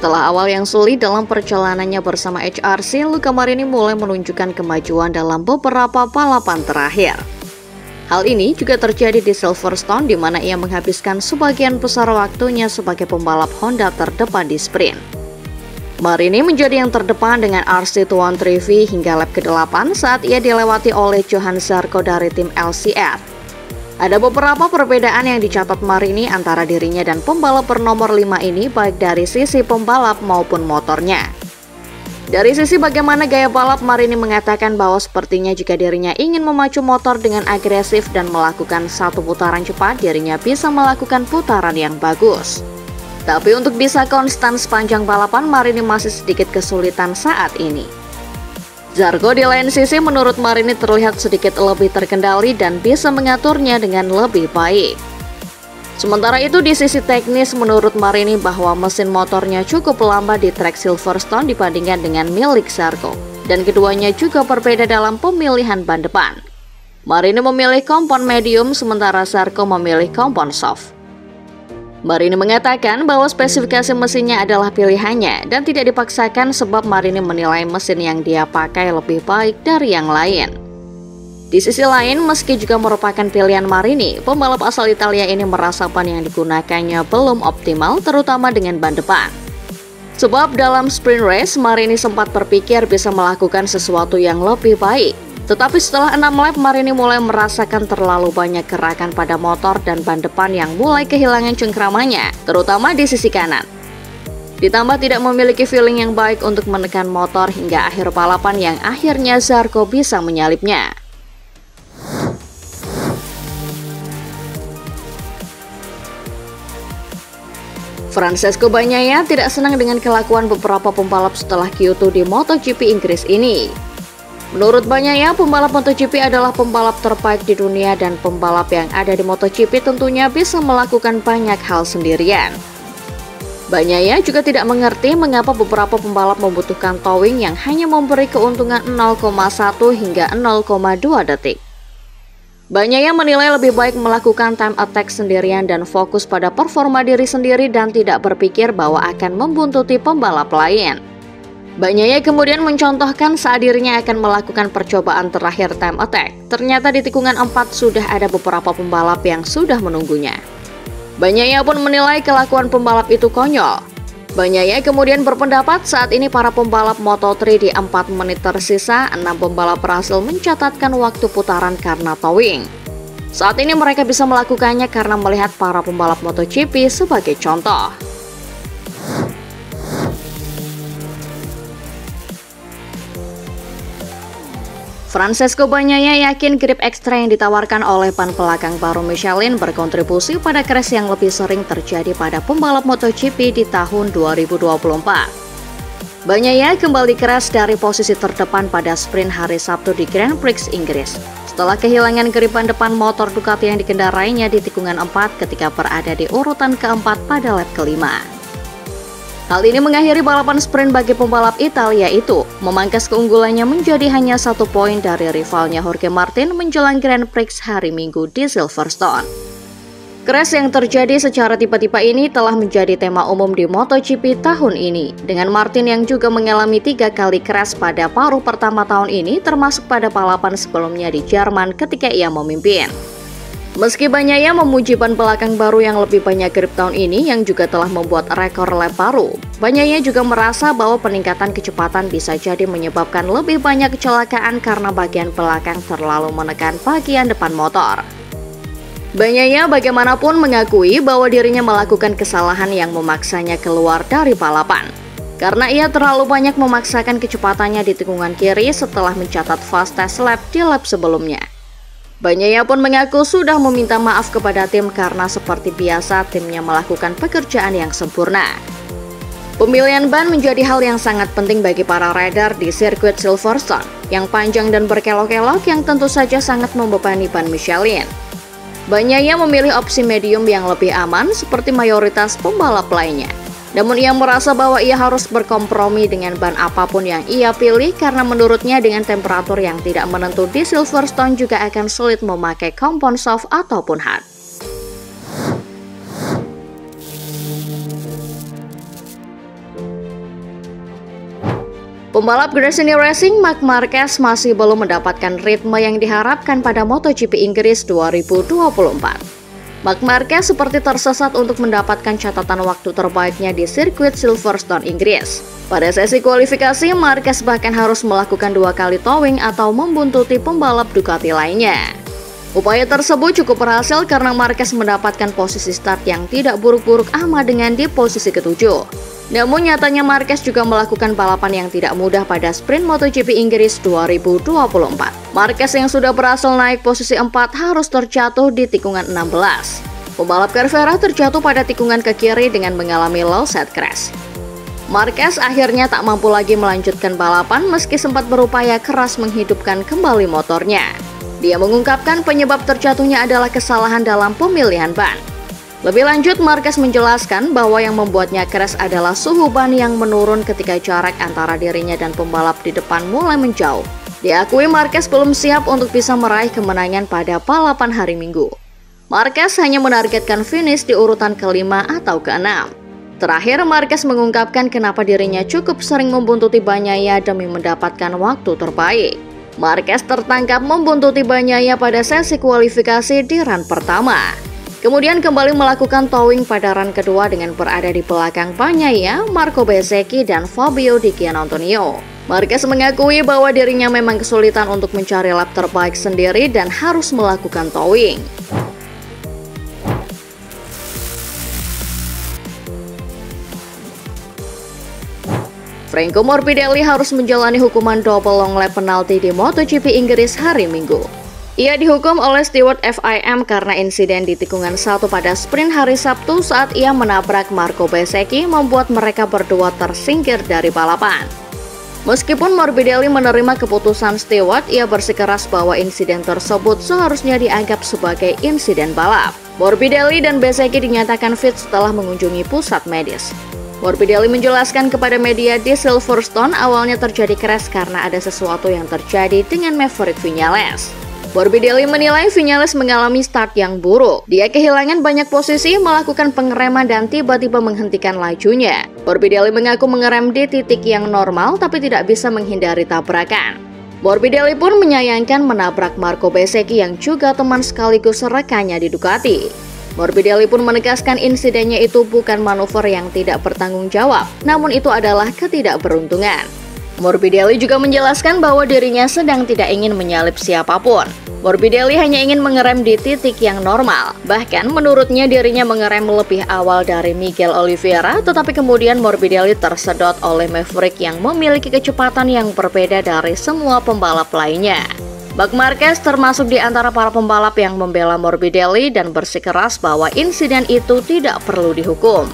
Setelah awal yang sulit dalam perjalanannya bersama HRC, Luca Marini mulai menunjukkan kemajuan dalam beberapa balapan terakhir. Hal ini juga terjadi di Silverstone, di mana ia menghabiskan sebagian besar waktunya sebagai pembalap Honda terdepan di sprint. Marini menjadi yang terdepan dengan RC213V hingga lap ke-8 saat ia dilewati oleh Johann Zarco dari tim LCR. Ada beberapa perbedaan yang dicatat Marini antara dirinya dan pembalap bernomor 5 ini, baik dari sisi pembalap maupun motornya. Dari sisi bagaimana gaya balap, Marini mengatakan bahwa sepertinya jika dirinya ingin memacu motor dengan agresif dan melakukan satu putaran cepat, dirinya bisa melakukan putaran yang bagus. Tapi untuk bisa konstan sepanjang balapan, Marini masih sedikit kesulitan saat ini. Zarco di lain sisi menurut Marini terlihat sedikit lebih terkendali dan bisa mengaturnya dengan lebih baik. Sementara itu di sisi teknis menurut Marini bahwa mesin motornya cukup lambat di trek Silverstone dibandingkan dengan milik Zarco, dan keduanya juga berbeda dalam pemilihan ban depan. Marini memilih kompon medium sementara Zarco memilih kompon soft. Marini mengatakan bahwa spesifikasi mesinnya adalah pilihannya dan tidak dipaksakan sebab Marini menilai mesin yang dia pakai lebih baik dari yang lain. Di sisi lain, meski juga merupakan pilihan Marini, pembalap asal Italia ini merasa ban yang digunakannya belum optimal, terutama dengan ban depan. Sebab dalam sprint race, Marini sempat berpikir bisa melakukan sesuatu yang lebih baik. Tetapi setelah 6 lap, Marini mulai merasakan terlalu banyak gerakan pada motor dan ban depan yang mulai kehilangan cengkramannya, terutama di sisi kanan. Ditambah tidak memiliki feeling yang baik untuk menekan motor hingga akhir balapan yang akhirnya Zarco bisa menyalipnya. Francesco Bagnaia tidak senang dengan kelakuan beberapa pembalap setelah Q2 di MotoGP Inggris ini. Menurut Bagnaia, pembalap MotoGP adalah pembalap terbaik di dunia dan pembalap yang ada di MotoGP tentunya bisa melakukan banyak hal sendirian. Bagnaia juga tidak mengerti mengapa beberapa pembalap membutuhkan towing yang hanya memberi keuntungan 0,1 hingga 0,2 detik. Bagnaia menilai lebih baik melakukan time attack sendirian dan fokus pada performa diri sendiri dan tidak berpikir bahwa akan membuntuti pembalap lain. Bagnaia kemudian mencontohkan saat dirinya akan melakukan percobaan terakhir time attack. Ternyata di tikungan 4 sudah ada beberapa pembalap yang sudah menunggunya. Bagnaia pun menilai kelakuan pembalap itu konyol. Bagnaia kemudian berpendapat saat ini para pembalap Moto3 di 4 menit tersisa, 6 pembalap berhasil mencatatkan waktu putaran karena towing. Saat ini mereka bisa melakukannya karena melihat para pembalap MotoGP sebagai contoh. Francesco Bagnaia yakin grip ekstra yang ditawarkan oleh ban belakang baru Michelin berkontribusi pada crash yang lebih sering terjadi pada pembalap MotoGP di tahun 2024. Bagnaia kembali crash dari posisi terdepan pada sprint hari Sabtu di Grand Prix Inggris, setelah kehilangan grip ban depan motor Ducati yang dikendarainya di tikungan 4 ketika berada di urutan keempat pada lap kelima. Hal ini mengakhiri balapan sprint bagi pembalap Italia itu, memangkas keunggulannya menjadi hanya 1 poin dari rivalnya Jorge Martin menjelang Grand Prix hari Minggu di Silverstone. Crash yang terjadi secara tiba-tiba ini telah menjadi tema umum di MotoGP tahun ini, dengan Martin yang juga mengalami 3 kali crash pada paruh pertama tahun ini, termasuk pada balapan sebelumnya di Jerman ketika ia memimpin. Meski Bagnaia memuji ban belakang baru yang lebih banyak grip tahun ini yang juga telah membuat rekor lap baru, Bagnaia juga merasa bahwa peningkatan kecepatan bisa jadi menyebabkan lebih banyak kecelakaan karena bagian belakang terlalu menekan bagian depan motor. Bagnaia bagaimanapun mengakui bahwa dirinya melakukan kesalahan yang memaksanya keluar dari balapan, karena ia terlalu banyak memaksakan kecepatannya di tikungan kiri setelah mencatat fastest lap di lap sebelumnya. Bagnaia pun mengaku sudah meminta maaf kepada tim karena seperti biasa timnya melakukan pekerjaan yang sempurna. Pemilihan ban menjadi hal yang sangat penting bagi para rider di sirkuit Silverstone yang panjang dan berkelok-kelok yang tentu saja sangat membebani ban Michelin. Bagnaia memilih opsi medium yang lebih aman seperti mayoritas pembalap lainnya. Namun ia merasa bahwa ia harus berkompromi dengan ban apapun yang ia pilih karena menurutnya dengan temperatur yang tidak menentu di Silverstone juga akan sulit memakai kompon soft ataupun hard. Pembalap Gresini Racing Marc Marquez masih belum mendapatkan ritme yang diharapkan pada MotoGP Inggris 2024. Marc Marquez seperti tersesat untuk mendapatkan catatan waktu terbaiknya di sirkuit Silverstone, Inggris. Pada sesi kualifikasi, Marquez bahkan harus melakukan 2 kali towing atau membuntuti pembalap Ducati lainnya. Upaya tersebut cukup berhasil karena Marquez mendapatkan posisi start yang tidak buruk-buruk amat dengan di posisi ke-7. Namun nyatanya Marquez juga melakukan balapan yang tidak mudah pada sprint MotoGP Inggris 2024. Marquez yang sudah berhasil naik posisi 4 harus terjatuh di tikungan 16. Pembalap Cervera terjatuh pada tikungan ke kiri dengan mengalami low set crash. Marquez akhirnya tak mampu lagi melanjutkan balapan meski sempat berupaya keras menghidupkan kembali motornya. Dia mengungkapkan penyebab terjatuhnya adalah kesalahan dalam pemilihan ban. Lebih lanjut, Marquez menjelaskan bahwa yang membuatnya crash adalah suhu ban yang menurun ketika jarak antara dirinya dan pembalap di depan mulai menjauh. Diakui Marquez belum siap untuk bisa meraih kemenangan pada balapan hari Minggu. Marquez hanya menargetkan finish di urutan ke-5 atau ke-6. Terakhir, Marquez mengungkapkan kenapa dirinya cukup sering membuntuti Bagnaia demi mendapatkan waktu terbaik. Marquez tertangkap membuntuti Bagnaia pada sesi kualifikasi di run pertama. Kemudian kembali melakukan towing pada run kedua dengan berada di belakang Bagnaia, Marco Bezzecchi, dan Fabio Di Giannantonio. Marquez mengakui bahwa dirinya memang kesulitan untuk mencari lap terbaik sendiri dan harus melakukan towing. Franco Morbidelli harus menjalani hukuman double long lap penalti di MotoGP Inggris hari Minggu. Ia dihukum oleh steward FIM karena insiden di tikungan 1 pada sprint hari Sabtu saat ia menabrak Marco Bezzecchi membuat mereka berdua tersingkir dari balapan. Meskipun Morbidelli menerima keputusan steward, ia bersikeras bahwa insiden tersebut seharusnya dianggap sebagai insiden balap. Morbidelli dan Bezzecchi dinyatakan fit setelah mengunjungi pusat medis. Morbidelli menjelaskan kepada media di Silverstone awalnya terjadi crash karena ada sesuatu yang terjadi dengan Maverick Viñales. Morbidelli menilai Viñales mengalami start yang buruk. Dia kehilangan banyak posisi, melakukan pengereman dan tiba-tiba menghentikan lajunya. Morbidelli mengaku mengerem di titik yang normal tapi tidak bisa menghindari tabrakan. Morbidelli pun menyayangkan menabrak Marco Bezzecchi yang juga teman sekaligus rekannya di Ducati. Morbidelli pun menegaskan insidennya itu bukan manuver yang tidak bertanggung jawab, namun itu adalah ketidakberuntungan. Morbidelli juga menjelaskan bahwa dirinya sedang tidak ingin menyalip siapapun. Morbidelli hanya ingin mengerem di titik yang normal. Bahkan menurutnya dirinya mengerem lebih awal dari Miguel Oliveira, tetapi kemudian Morbidelli tersedot oleh Maverick yang memiliki kecepatan yang berbeda dari semua pembalap lainnya. Marc Marquez termasuk di antara para pembalap yang membela Morbidelli dan bersikeras bahwa insiden itu tidak perlu dihukum.